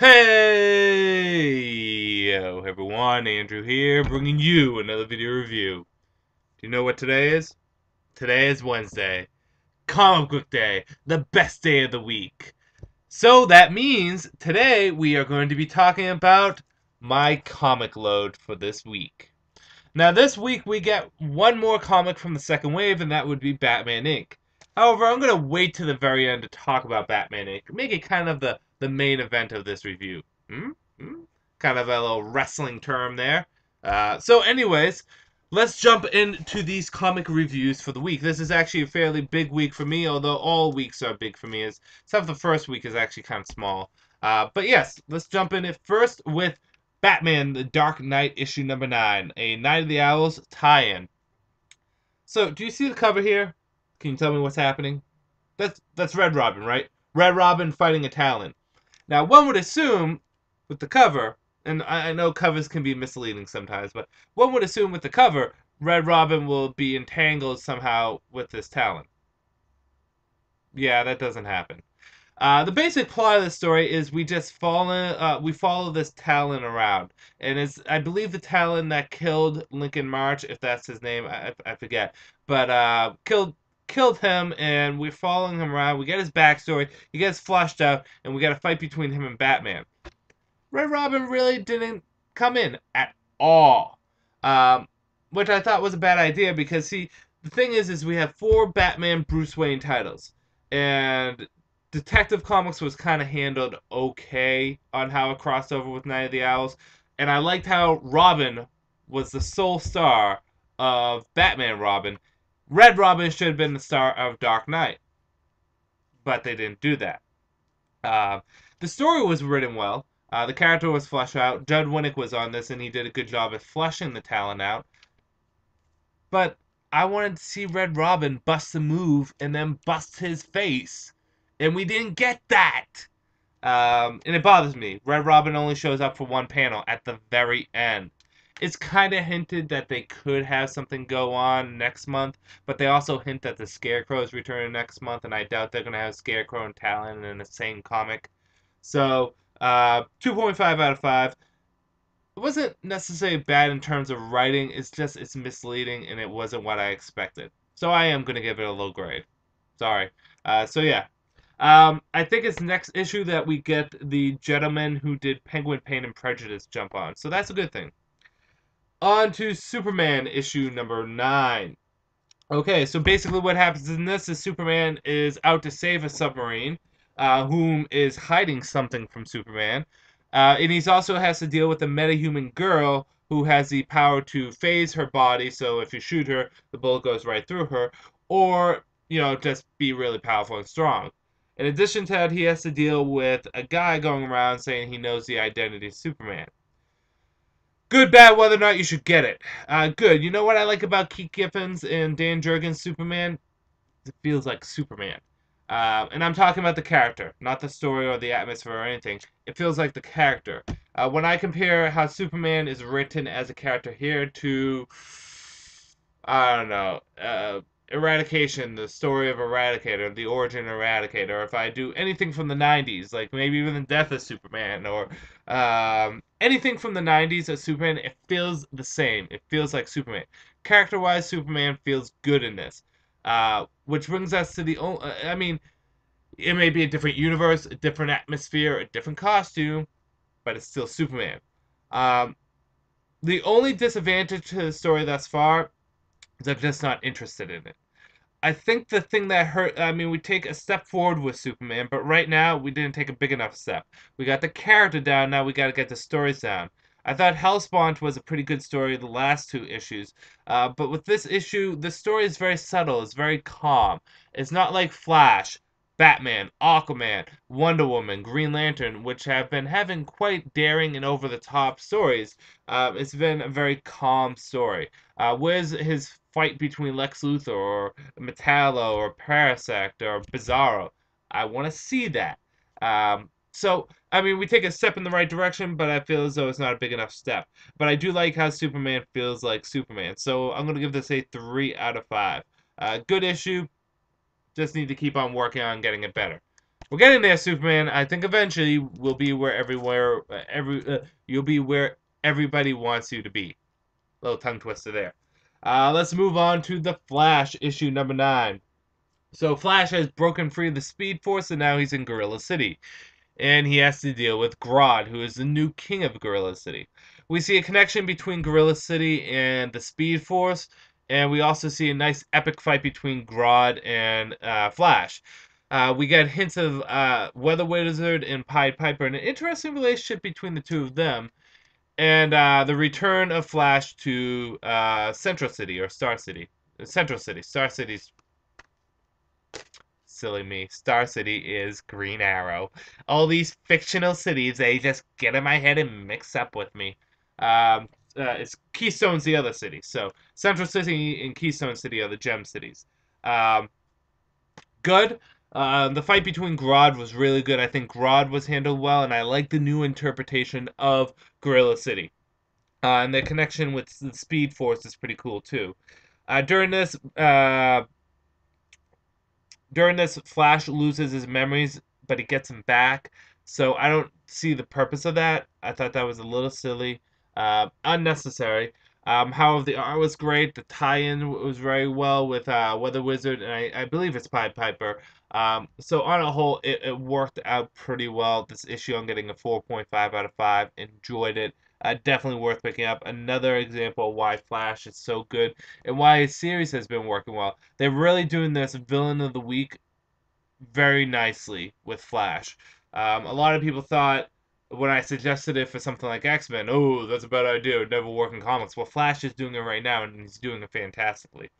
Hey, yo, everyone, Andrew here, bringing you another video review. Do you know what today is? Today is Wednesday, comic book day, the best day of the week. So that means today we are going to be talking about my comic load for this week. Now this week we get one more comic from the second wave, and that would be Batman Inc. However, I'm going to wait to the very end to talk about Batman Inc. Make it kind of the main event of this review. Hmm? Hmm? Kind of a little wrestling term there. So anyways, let's jump into these comic reviews for the week. This is actually a fairly big week for me, although all weeks are big for me. Except the first week is actually kind of small. But yes, let's jump in it first with Batman: The Dark Knight issue number 9, a Night of the Owls tie-in. So, do you see the cover here? Can you tell me what's happening? That's Red Robin, right? Red Robin fighting a Talon. Now, one would assume with the cover, and I know covers can be misleading sometimes, but one would assume with the cover, Red Robin will be entangled somehow with this Talon. Yeah, that doesn't happen. The basic plot of the story is we follow this Talon around, and it's I believe the Talon that killed Lincoln March, if that's his name, I forget, but killed him, and we're following him around. We get his backstory, he gets flushed out, and we got a fight between him and Batman. Red Robin really didn't come in at all, um, which I thought was a bad idea because see, the thing is we have 4 Batman Bruce Wayne titles, and Detective Comics was kind of handled okay on how it crossed over with Night of the Owls, and I liked how Robin was the sole star of Batman Robin. Red Robin should have been the star of Dark Knight, but they didn't do that. Uh, the story was written well. The character was fleshed out. Judd Winnick was on this, and he did a good job at fleshing the Talon out. But I wanted to see Red Robin bust a move and then bust his face, and we didn't get that. And it bothers me. Red Robin only shows up for one panel at the very end. It's kind of hinted that they could have something go on next month, but they also hint that the Scarecrow is returning next month, and I doubt they're going to have Scarecrow and Talon in the same comic. So, 2.5 out of 5. It wasn't necessarily bad in terms of writing, it's misleading, and it wasn't what I expected. So I am going to give it a low grade. Sorry. So yeah. I think it's next issue that we get the gentleman who did Penguin Pain and Prejudice jump on. So that's a good thing. On to Superman issue number 9. Okay, so basically what happens in this is Superman is out to save a submarine, whom is hiding something from Superman. And he also has to deal with a metahuman girl who has the power to phase her body, so if you shoot her, the bullet goes right through her, or, just be really powerful and strong. In addition to that, he has to deal with a guy going around saying he knows the identity of Superman. Good, bad, whether or not you should get it. Good. You know what I like about Keith Giffens and Dan Jurgens' Superman? It feels like Superman. And I'm talking about the character, not the story or the atmosphere or anything. It feels like the character. When I compare how Superman is written as a character here to, I don't know, Eradication, the story of Eradicator, the origin of Eradicator, or if I do anything from the 90s, like maybe even the death of Superman, or anything from the 90s of Superman, it feels the same. It feels like Superman. Character-wise, Superman feels good in this. Which brings us to the only, I mean, it may be a different universe, a different atmosphere, a different costume, but it's still Superman. Um, the only disadvantage to the story thus far is I'm just not interested in it. I think the thing that hurt, I mean, we take a step forward with Superman, but right now we didn't take a big enough step. We got the character down, now we got to get the stories down. I thought Hellspawn was a pretty good story the last 2 issues, but with this issue, the story is very subtle, it's very calm. It's not like Flash, Batman, Aquaman, Wonder Woman, Green Lantern, which have been having quite daring and over-the-top stories. It's been a very calm story. Where's his fight between Lex Luthor or Metallo or Parasect or Bizarro? I want to see that. So, I mean, we take a step in the right direction, but I feel as though it's not a big enough step. But I do like how Superman feels like Superman. So I'm going to give this a 3 out of 5. Good issue. Just need to keep on working on getting it better. We're getting there, Superman. I think eventually we'll be where you'll be where everybody wants you to be. Little tongue twister there. Let's move on to the Flash issue number 9. So Flash has broken free of the Speed Force and now he's in Gorilla City. And he has to deal with Grodd, who is the new king of Gorilla City. We see a connection between Gorilla City and the Speed Force, and we also see a nice epic fight between Grodd and Flash. We get hints of Weather Wizard and Pied Piper, and an interesting relationship between the two of them, and the return of Flash to Central City or Star City. Central City. Star City's silly me. Star City is Green Arrow. All these fictional cities, they just get in my head and mix up with me. It's Keystone's the other city. So Central City and Keystone City are the gem cities. Um, good. The fight between Grodd was really good. I think Grodd was handled well, and I like the new interpretation of Gorilla City. And the connection with the Speed Force is pretty cool too. During this, Flash loses his memories, but he gets them back. So I don't see the purpose of that. I thought that was a little silly, unnecessary. However, the art was great. The tie-in was very well with Weather Wizard, and I believe it's Pied Piper. So on a whole, it worked out pretty well. This issue, I'm getting a 4.5 out of 5. Enjoyed it. Definitely worth picking up. Another example of why Flash is so good and why his series has been working well. They're really doing this villain of the week very nicely with Flash. A lot of people thought when I suggested it for something like X-Men, oh, that's a bad idea. It would never work in comics. Well, Flash is doing it right now, and he's doing it fantastically.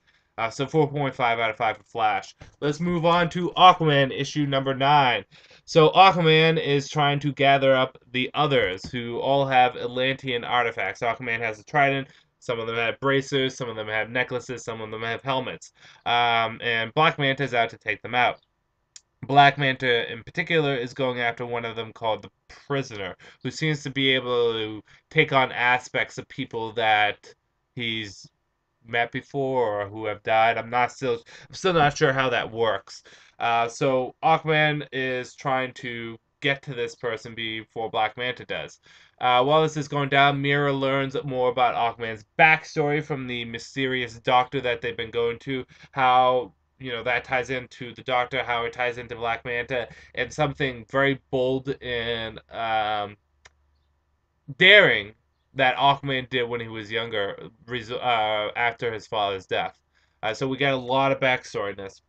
So 4.5 out of 5 for Flash. Let's move on to Aquaman issue number 9. So Aquaman is trying to gather up the others who all have Atlantean artifacts. Aquaman has a trident. Some of them have bracers. Some of them have necklaces. Some of them have helmets. And Black Manta is out to take them out. Black Manta in particular is going after one of them called the Prisoner, who seems to be able to take on aspects of people that he's met before or who have died. I'm still not sure how that works. So Aquaman is trying to get to this person before Black Manta does. While this is going down, Mira learns more about Aquaman's backstory from the mysterious doctor that they've been going to, how that ties into the Doctor, how it ties into Black Manta, and something very bold and daring that Hawkman did when he was younger, after his father's death. So we get a lot of backstory in this.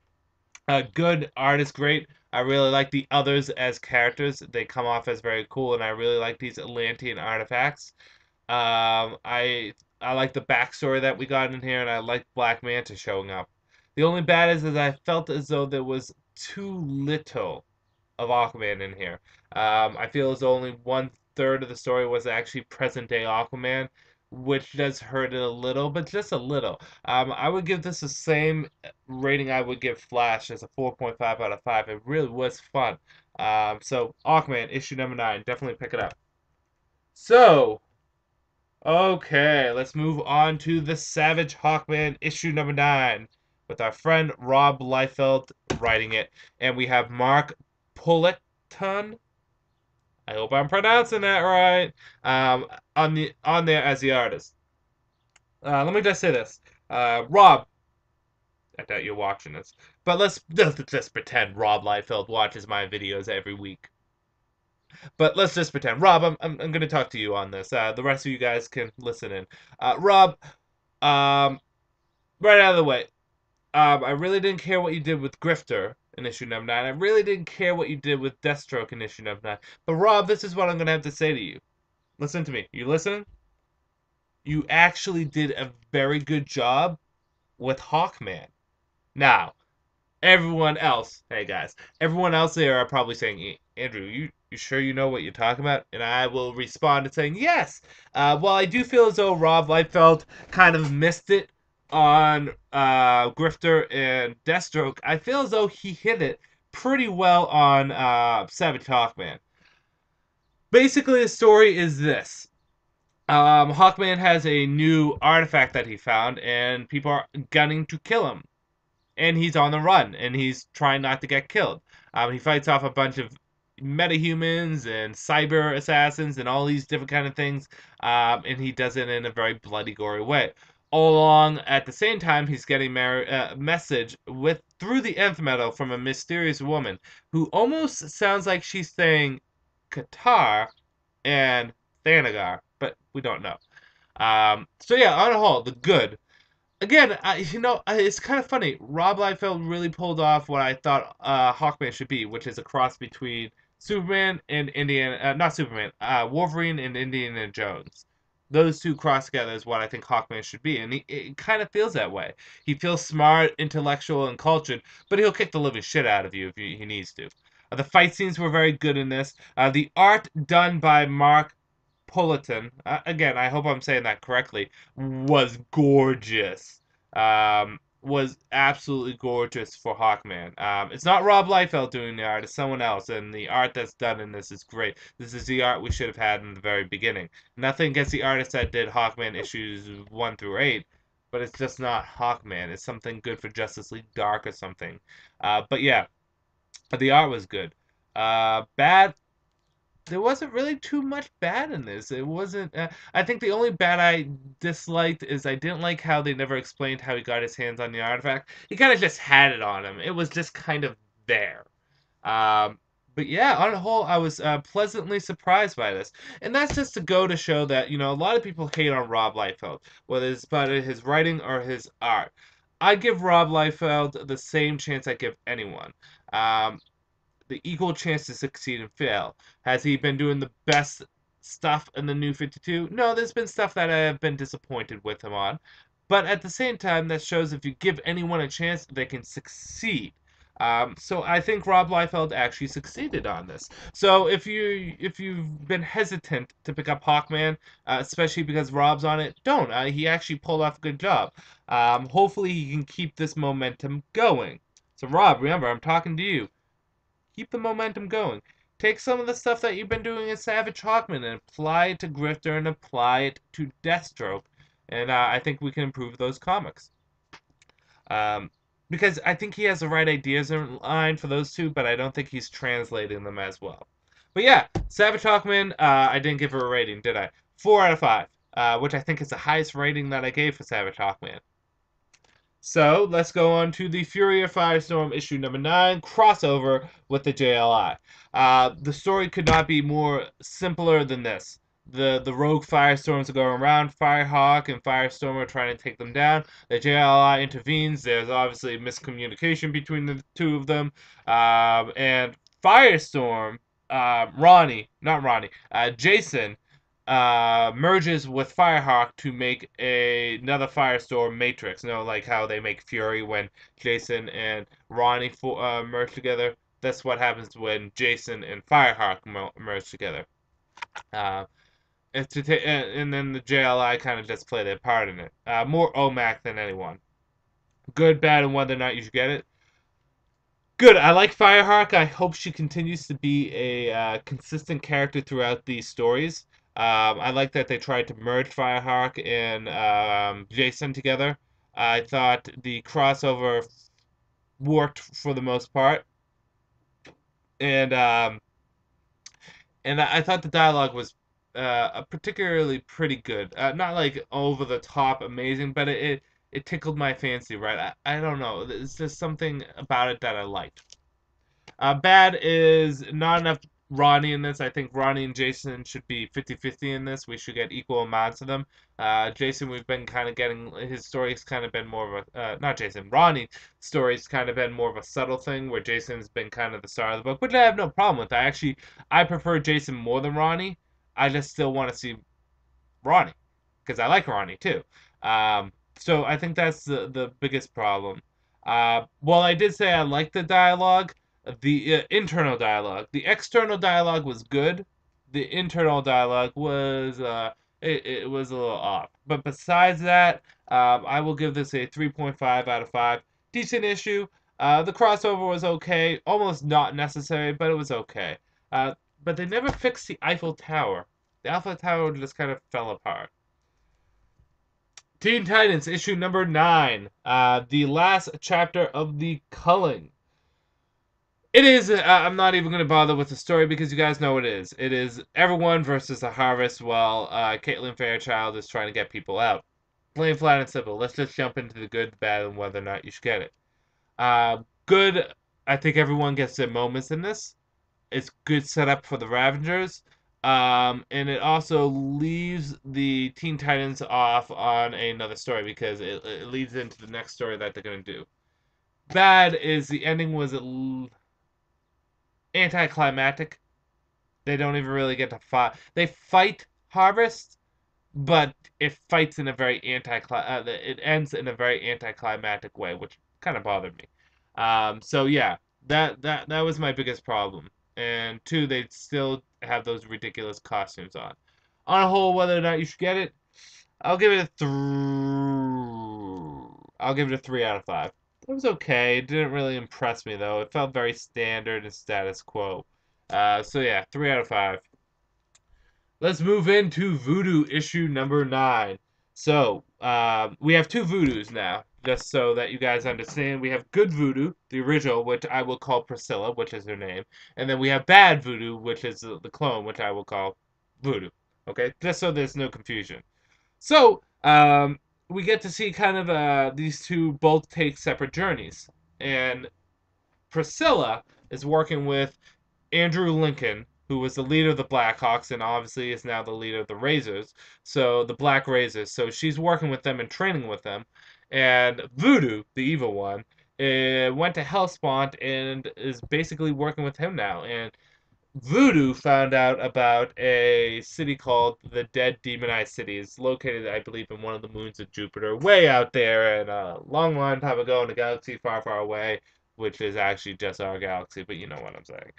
Good art is great. I really like the others as characters. They come off as very cool, and I really like these Atlantean artifacts. I like the backstory that we got in here, and I like Black Manta showing up. The only bad is I felt as though there was too little of Aquaman in here. I feel as though only 1/3 of the story was actually present day Aquaman, which does hurt it a little, but just a little. I would give this the same rating I would give Flash as a 4.5 out of 5. It really was fun. So Aquaman issue number 9, definitely pick it up. So okay, let's move on to the Savage Hawkman issue number 9 with our friend Rob Liefeld writing it, and we have Mark Pulleton. I hope I'm pronouncing that right. On there as the artist. Let me just say this, Rob. I doubt you're watching this, but let's just pretend Rob Liefeld watches my videos every week. But let's just pretend. Rob, I'm going to talk to you on this. The rest of you guys can listen in. Rob, um, right out of the way. I really didn't care what you did with Grifter in issue number 9. I really didn't care what you did with Deathstroke in issue number 9. But Rob, this is what I'm going to have to say to you. Listen to me. You listen? You actually did a very good job with Hawkman. Now, everyone else, hey guys, everyone else there are probably saying, Andrew, you sure you know what you're talking about? And I will respond to saying, yes. Well, I do feel as though Rob Liefeld kind of missed it on Grifter and Deathstroke. I feel as though he hit it pretty well on Savage Hawkman. Basically, the story is this. Hawkman has a new artifact that he found, and people are gunning to kill him. and he's on the run, and he's trying not to get killed. He fights off a bunch of metahumans and cyber assassins and all these different kind of things, and he does it in a very bloody, gory way. All along, at the same time, he's getting a message with through the nth metal from a mysterious woman who almost sounds like she's saying Qatar and Thanagar, but we don't know. So yeah, on the whole, the good. Again, it's kind of funny. Rob Liefeld really pulled off what I thought Hawkman should be, which is a cross between Superman and not Superman, Wolverine and Indiana Jones. Those two crossed together is what I think Hawkman should be, and it kind of feels that way. He feels smart, intellectual, and cultured, but he'll kick the living shit out of you if he needs to. The fight scenes were very good in this. The art done by Mark Pulliton, again, I hope I'm saying that correctly, was gorgeous. Was absolutely gorgeous for Hawkman. It's not Rob Liefeld doing the art, it's someone else, and the art that's done in this is great. This is the art we should have had in the very beginning. Nothing against the artist that did Hawkman issues 1 through 8, but it's just not Hawkman. It's something good for Justice League Dark or something. But yeah, the art was good. Bad, there wasn't really too much bad in this. It wasn't. I think the only bad I disliked is I didn't like how they never explained how he got his hands on the artifact. He kind of just had it on him. It was just kind of there. Um, but yeah, on the whole, I was pleasantly surprised by this, and that's just to go to show that a lot of people hate on Rob Liefeld, whether it's about his writing or his art. I give Rob Liefeld the same chance I give anyone. Um, the equal chance to succeed and fail. Has he been doing the best stuff in the New 52? No, there's been stuff that I have been disappointed with him on. But at the same time, that shows if you give anyone a chance, they can succeed. So I think Rob Liefeld actually succeeded on this. So if you've been hesitant to pick up Hawkman, especially because Rob's on it, don't. He actually pulled off a good job. Hopefully he can keep this momentum going. So Rob, remember, I'm talking to you. Keep the momentum going. Take some of the stuff that you've been doing in Savage Hawkman and apply it to Grifter and apply it to Deathstroke. And I think we can improve those comics. Um, because I think he has the right ideas in line for those two, but I don't think he's translating them as well. But yeah, Savage Hawkman, I didn't give her a rating, did I? 4 out of 5, which I think is the highest rating that I gave for Savage Hawkman. So let's go on to the Fury of Firestorm issue number 9 crossover with the JLI. The story could not be more simpler than this. The rogue Firestorms are going around. Firehawk and Firestorm are trying to take them down. The JLI intervenes. There's obviously miscommunication between the two of them. And Firestorm, Jason merges with Firehawk to make another Firestorm Matrix. Like how they make Fury when Jason and Ronnie merge together. That's what happens when Jason and Firehawk merge together. Uh, and then the JLI kind of just play their part in it. More OMAC than anyone. Good, bad, and whether or not you should get it. Good. I like Firehawk. I hope she continues to be a consistent character throughout these stories. I like that they tried to merge Firehawk and Jason together. I thought the crossover worked for the most part, and I thought the dialogue was particularly pretty good. Not like over the top amazing, but it tickled my fancy. Right? I don't know. It's just something about it that I liked. Bad is not enough Ronnie in this. I think Ronnie and Jason should be 50-50 in this. We should get equal amounts of them. Jason, we've been kind of getting, his story's kind of been more of a, not Jason, Ronnie's story's kind of been more of a subtle thing where Jason's been kind of the star of the book, which I have no problem with. I prefer Jason more than Ronnie. I just still want to see Ronnie because I like Ronnie too. So I think that's the biggest problem. Well, I did say I like the dialogue, the internal dialogue. The external dialogue was good. The internal dialogue was it was a little off. But besides that, I will give this a 3.5 out of 5. Decent issue. The crossover was okay, almost not necessary, but it was okay. But they never fixed the Eiffel Tower. The Eiffel Tower just kind of fell apart. Teen Titans issue number 9. The last chapter of the culling. It is. I'm not even going to bother with the story because you guys know what it is. It is everyone versus the harvest while Caitlin Fairchild is trying to get people out. Plain, flat, and simple. Let's just jump into the good, the bad, and whether or not you should get it. Good. I think everyone gets their moments in this. It's good setup for the Ravengers. And it also leaves the Teen Titans off on another story because it leads into the next story that they're going to do. Bad is the ending was anticlimactic. They don't even really get to fight. They fight Harvest, but it fights in a very it ends in a very anticlimactic way, which kind of bothered me. So yeah, that was my biggest problem. And two, they still have those ridiculous costumes on. On a whole, whether or not you should get it, I'll give it a I'll give it a 3 out of 5. It was okay. It didn't really impress me though. It felt very standard and status quo. So yeah, 3 out of 5. Let's move into Voodoo issue number 9. So, we have 2 Voodoos now, just so that you guys understand. We have Good Voodoo, the original, which I will call Priscilla, which is her name. And then we have Bad Voodoo, which is the clone, which I will call Voodoo. Okay? Just so there's no confusion. So, we get to see kind of these two both take separate journeys. And Priscilla is working with Andrew Lincoln, who was the leader of the Blackhawks and obviously is now the leader of the Razors. So the Black Razors. So she's working with them and training with them. And Voodoo, the evil one, went to Hellspawn and is basically working with him now. And Voodoo found out about a city called the Dead Demonized City. It's located, I believe, in one of the moons of Jupiter, way out there and a long, long time ago in a galaxy far, far away, which is actually just our galaxy, but you know what I'm saying.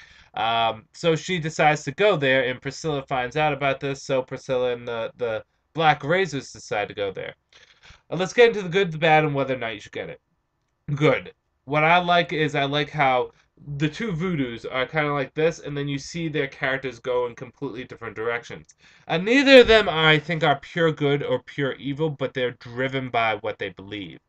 So she decides to go there, and Priscilla finds out about this, so Priscilla and the Black Razors decide to go there. Let's get into the good, the bad, and whether or not you should get it. Good. What I like is I like how the 2 Voodoos are kind of like this, and then you see their characters go in completely different directions. And neither of them, I think, are pure good or pure evil, but they're driven by what they believe.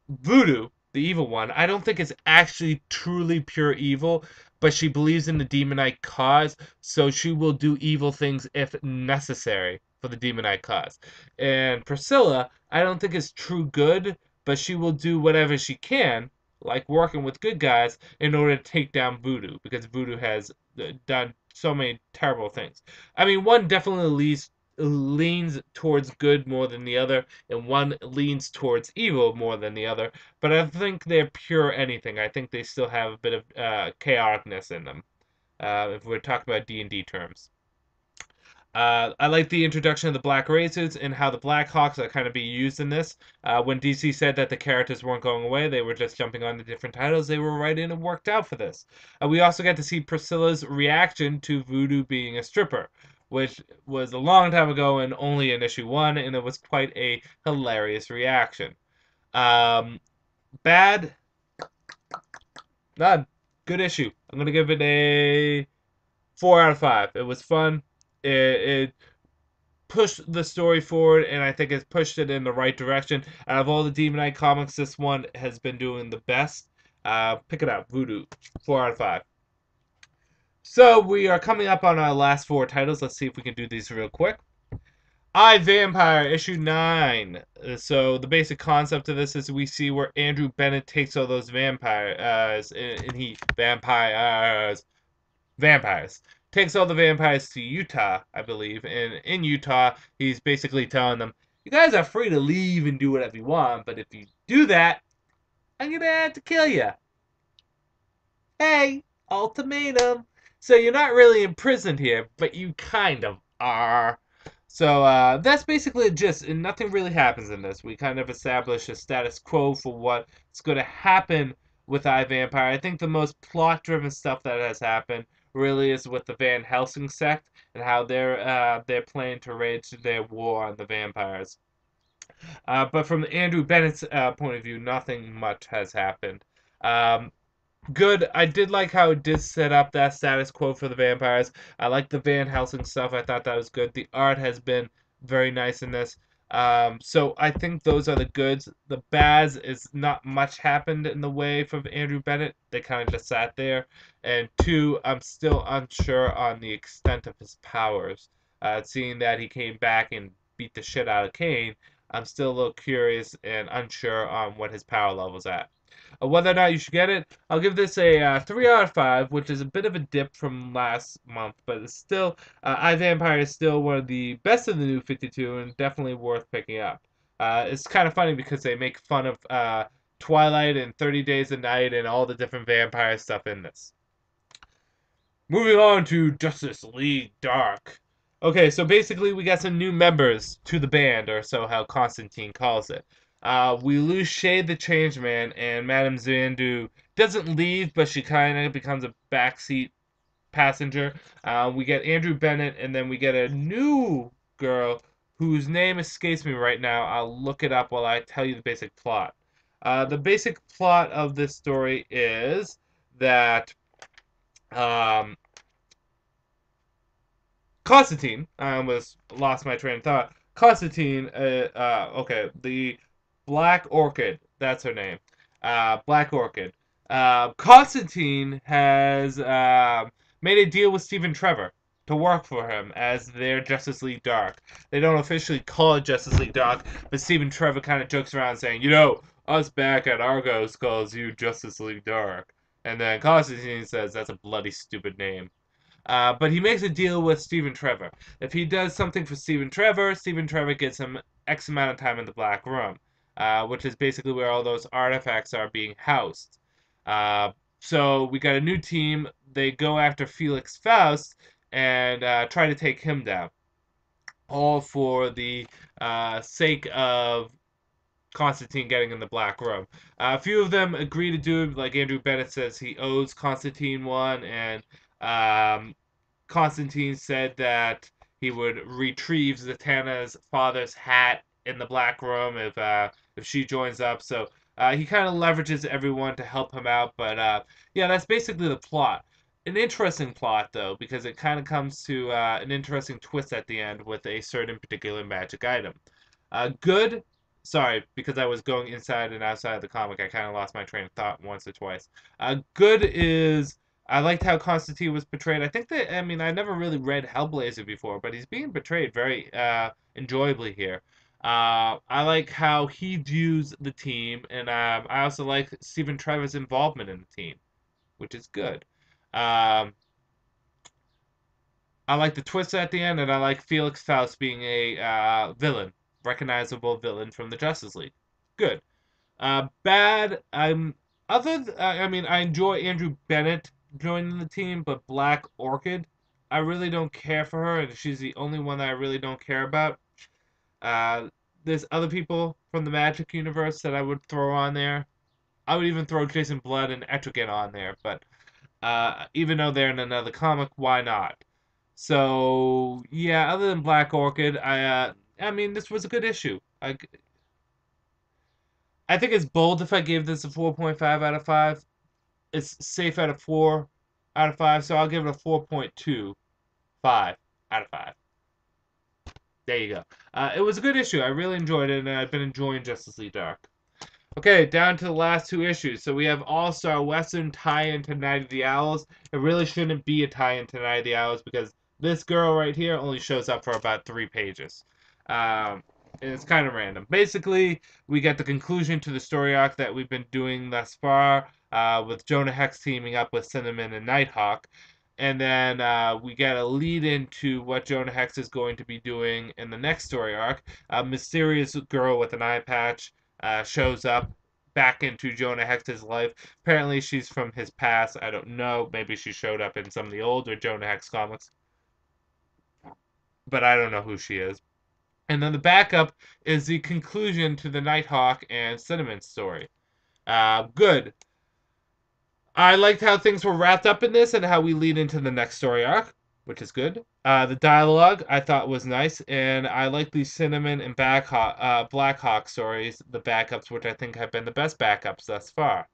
Voodoo, the evil one, I don't think is actually truly pure evil, but she believes in the demonite cause, so she will do evil things if necessary for the demonite cause. And Priscilla, I don't think is true good, but she will do whatever she can, like working with good guys, in order to take down Voodoo, because Voodoo has done so many terrible things. I mean, one definitely leans towards good more than the other, and one leans towards evil more than the other, but I think they're pure anything. I think they still have a bit of chaoticness in them, if we're talking about D&D terms. I like the introduction of the Black Razors and how the Black Hawks are kind of being used in this. When DC said that the characters weren't going away, they were just jumping on the different titles. They were right in and worked out for this. We also got to see Priscilla's reaction to Voodoo being a stripper, which was a long time ago and only in issue 1, and it was quite a hilarious reaction. Bad, none. Good issue. I'm going to give it a 4 out of 5. It was fun. It pushed the story forward, and I think it's pushed it in the right direction. Out of all the Demonite comics, this one has been doing the best. Pick it up, Voodoo, 4 out of 5. So we are coming up on our last 4 titles. Let's see if we can do these real quick. I, Vampire, issue 9. So the basic concept of this is we see where Andrew Bennett takes all those vampires, vampires. Takes all the vampires to Utah, I believe, and in Utah, he's basically telling them, you guys are free to leave and do whatever you want, but if you do that, I'm gonna have to kill you. Hey, ultimatum. So you're not really imprisoned here, but you kind of are. So that's basically just, and nothing really happens in this. We kind of establish a status quo for what's going to happen with iVampire. I think the most plot-driven stuff that has happened really is with the Van Helsing sect and how they're planning to wage their war on the vampires. But from Andrew Bennett's point of view, nothing much has happened. Good. I did like how it did set up that status quo for the vampires. I like the Van Helsing stuff. I thought that was good. The art has been very nice in this. So I think those are the goods. The bads is not much happened in the way from Andrew Bennett. They kind of just sat there. And two, I'm still unsure on the extent of his powers. Seeing that he came back and beat the shit out of Kane, I'm still a little curious and unsure on what his power level's at. Whether or not you should get it, I'll give this a 3 out of 5, which is a bit of a dip from last month, but it's still, iVampire is still one of the best of the new 52 and definitely worth picking up. It's kind of funny because they make fun of Twilight and 30 Days a Night and all the different vampire stuff in this. Moving on to Justice League Dark. Okay, so basically we got some new members to the band, or so how Constantine calls it. We lose Shade the Changeman, and Madame Zandu doesn't leave, but she kind of becomes a backseat passenger. We get Andrew Bennett, and then we get a new girl whose name escapes me right now. I'll look it up while I tell you the basic plot. The basic plot of this story is that um, Constantine, I almost lost my train of thought. Constantine, okay, the Black Orchid, that's her name. Black Orchid. Constantine has made a deal with Stephen Trevor to work for him as their Justice League Dark. They don't officially call it Justice League Dark, but Stephen Trevor kind of jokes around saying, us back at Argos calls you Justice League Dark. And then Constantine says that's a bloody stupid name. But he makes a deal with Stephen Trevor. If he does something for Stephen Trevor gets him X amount of time in the Black Room, which is basically where all those artifacts are being housed. So we got a new team. They go after Felix Faust and try to take him down. All for the sake of Constantine getting in the Black Room. A few of them agree to do it, like Andrew Bennett says he owes Constantine one, and Constantine said that he would retrieve Zatanna's father's hat in the Black Room if she joins up. So he kind of leverages everyone to help him out. But yeah, that's basically the plot. An interesting plot though, because it kind of comes to an interesting twist at the end with a certain particular magic item. Good. Sorry, because I was going inside and outside of the comic, I kind of lost my train of thought once or twice. Good is I liked how Constantine was portrayed. I think that, I mean, I never really read Hellblazer before, but he's being portrayed very enjoyably here. I like how he views the team, and I also like Stephen Trevor's involvement in the team, which is good. Um, I like the twist at the end, and I like Felix Faust being a villain, recognizable villain from the Justice League. Good. Bad. I mean, I enjoy Andrew Bennett joining the team, but Black Orchid, I really don't care for her, and she's the only one that I really don't care about. Uh, there's other people from the Magic universe that I would throw on there. I would even throw Jason Blood and Etrigan on there, but even though they're in another comic, why not? So yeah, other than Black Orchid, I mean, this was a good issue. I think it's bold if I gave this a 4.5 out of 5. It's safe at a 4 out of 5, so I'll give it a 4.25 out of 5. There you go. It was a good issue. I really enjoyed it, and I've been enjoying Justice League Dark. Okay, down to the last two issues. So we have All-Star Western tie-in to Night of the Owls. It really shouldn't be a tie-in to Night of the Owls because this girl right here only shows up for about 3 pages. And it's kind of random. Basically, we get the conclusion to the story arc that we've been doing thus far, with Jonah Hex teaming up with Cinnamon and Nighthawk. And then we get a lead into what Jonah Hex is going to be doing in the next story arc. A mysterious girl with an eye patch shows up back into Jonah Hex's life. Apparently, she's from his past. I don't know. Maybe she showed up in some of the older Jonah Hex comics. But I don't know who she is. And then the backup is the conclusion to the Nighthawk and Cinnamon story. Good. I liked how things were wrapped up in this and how we lead into the next story arc, which is good. The dialogue I thought was nice, and I like the Cinnamon and Blackhawk stories, the backups, which I think have been the best backups thus far.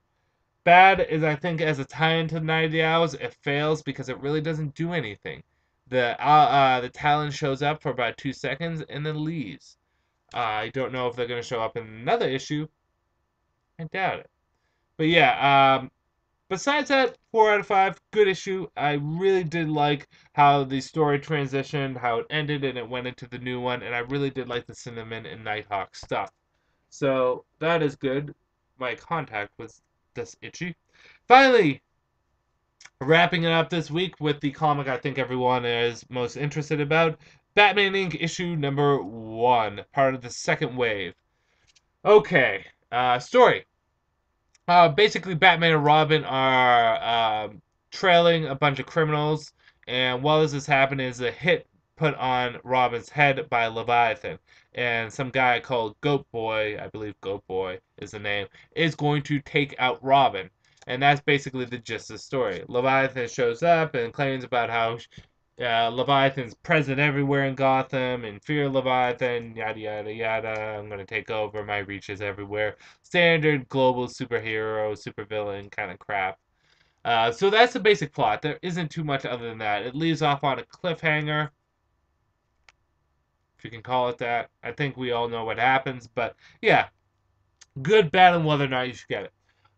Bad is, I think, as a tie-in to Night of the Owls, it fails because it really doesn't do anything. The Talon shows up for about 2 seconds and then leaves. I don't know if they're going to show up in another issue. I doubt it. But yeah, besides that, 4 out of 5, good issue. I really did like how the story transitioned, how it ended, and it went into the new one, and I really did like the Cinnamon and Nighthawk stuff. So that is good. My contact was this itchy. Finally, wrapping it up this week with the comic I think everyone is most interested about, Batman Inc. issue number 1, part of the second wave. Okay, story. Basically, Batman and Robin are trailing a bunch of criminals, and while this is happening, is a hit put on Robin's head by Leviathan, and some guy called Goat Boy, I believe Goat Boy is the name, is going to take out Robin, and that's basically the gist of the story. Leviathan shows up and claims about how Leviathan's present everywhere in Gotham, and fear Leviathan, yada yada yada. I'm gonna take over. My reach is everywhere. Standard global superhero, supervillain kind of crap. So that's the basic plot. There isn't too much other than that. It leaves off on a cliffhanger, if you can call it that. I think we all know what happens, but yeah, good, bad, and whether or not you should get it.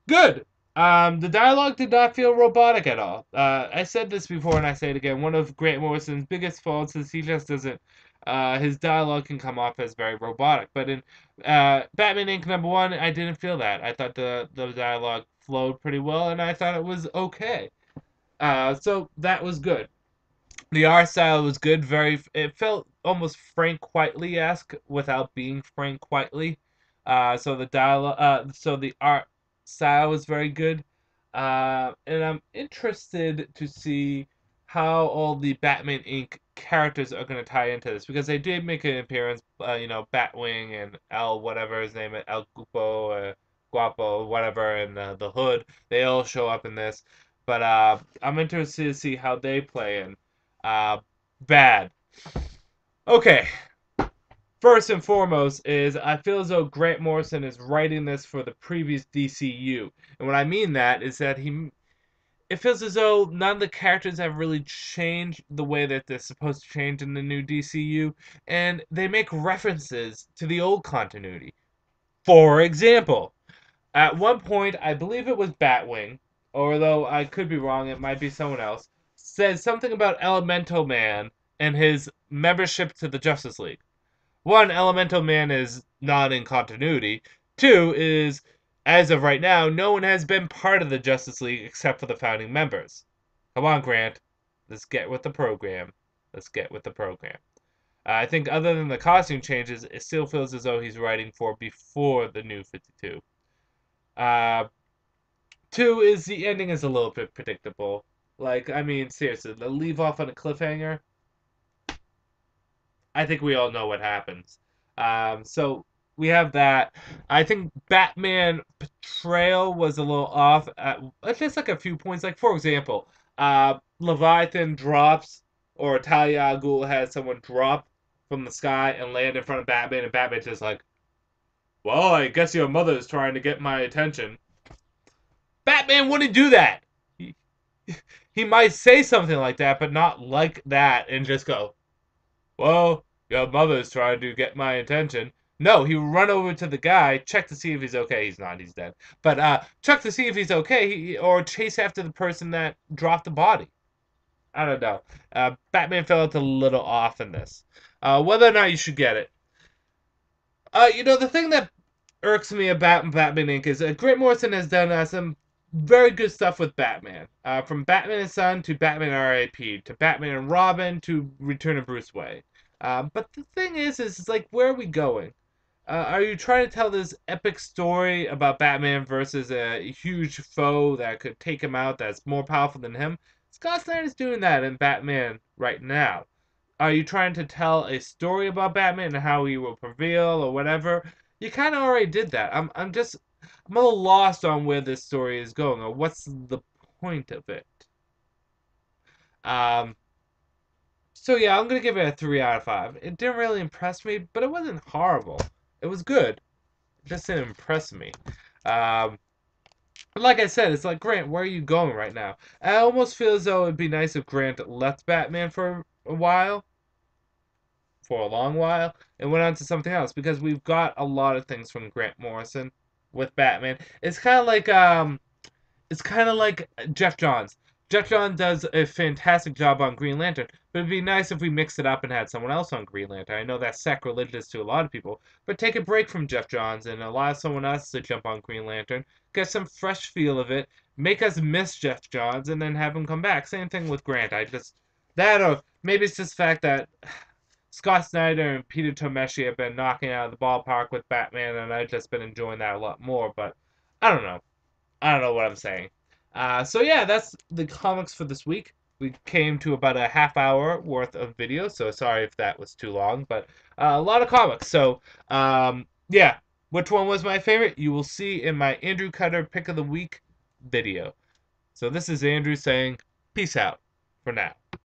Good. The dialogue did not feel robotic at all. I said this before and I say it again. One of Grant Morrison's biggest faults is he just doesn't. His dialogue can come off as very robotic. But in Batman Inc. #1, I didn't feel that. I thought the dialogue flowed pretty well and I thought it was okay. So that was good. The art style was good. It felt almost Frank Quitely-esque without being Frank Quitely. So the dialogue, so the art style was very good. And I'm interested to see how all the Batman Inc. characters are going to tie into this because they did make an appearance. Batwing and El, whatever his name is, El Guapo, Guapo, whatever, and the Hood. They all show up in this. But I'm interested to see how they play in. Uh, Bad. Okay. First and foremost is I feel as though Grant Morrison is writing this for the previous DCU. And what I mean that is that it feels as though none of the characters have really changed the way that they're supposed to change in the new DCU, and they make references to the old continuity. For example, at one point, I believe it was Batwing, although I could be wrong, it might be someone else, said something about Elemental Man and his membership to the Justice League. One, Elemental Man is not in continuity. Two is, as of right now, no one has been part of the Justice League except for the founding members. Come on, Grant. Let's get with the program. Let's get with the program. I think other than the costume changes, it still feels as though he's writing for before the new 52. Uh, Two is the ending is a little bit predictable. Like, I mean, seriously, the leave off on a cliffhanger. I think we all know what happens. So we have that. I think Batman portrayal was a little off at just like a few points. Like for example, Leviathan drops or Talia al Ghul has someone drop from the sky and land in front of Batman, and Batman's just like, "Well, I guess your mother is trying to get my attention." Batman wouldn't do that. He might say something like that, but not like that, and just go, "Well, your mother's trying to get my attention." No, he would run over to the guy, check to see if he's okay. He's not, he's dead. But check to see if he's okay, or chase after the person that dropped the body. I don't know. Batman felt a little off in this. Whether or not you should get it. The thing that irks me about Batman Inc. is Grant Morrison has done some very good stuff with Batman. From Batman and Son to Batman R.I.P. to Batman and Robin to Return of Bruce Wayne. But the thing is it's like, where are we going? Are you trying to tell this epic story about Batman versus a huge foe that could take him out that's more powerful than him? Scott Snyder's doing that in Batman right now. Are you trying to tell a story about Batman and how he will prevail or whatever? You kind of already did that. I'm a little lost on where this story is going or what's the point of it. Um, so yeah, I'm gonna give it a 3 out of 5. It didn't really impress me, but it wasn't horrible. It was good. It just didn't impress me. Um, like I said, it's like, Grant, where are you going right now? I almost feel as though it'd be nice if Grant left Batman for a while. for a long while and went on to something else because we've got a lot of things from Grant Morrison with Batman. It's kind of like Jeff Johns. Jeff Johns does a fantastic job on Green Lantern, but it'd be nice if we mixed it up and had someone else on Green Lantern. I know that's sacrilegious to a lot of people, but take a break from Jeff Johns and allow someone else to jump on Green Lantern, get some fresh feel of it, make us miss Jeff Johns, and then have him come back. Same thing with Grant. Or maybe it's just the fact that Scott Snyder and Peter Tomasi have been knocking out of the ballpark with Batman, and I've just been enjoying that a lot more. But I don't know. I don't know what I'm saying. So yeah, that's the comics for this week. We came to about a half hour worth of video, so sorry if that was too long, but a lot of comics. So yeah, which one was my favorite? You will see in my Andrew Cutter Pick of the Week video. So this is Andrew saying peace out for now.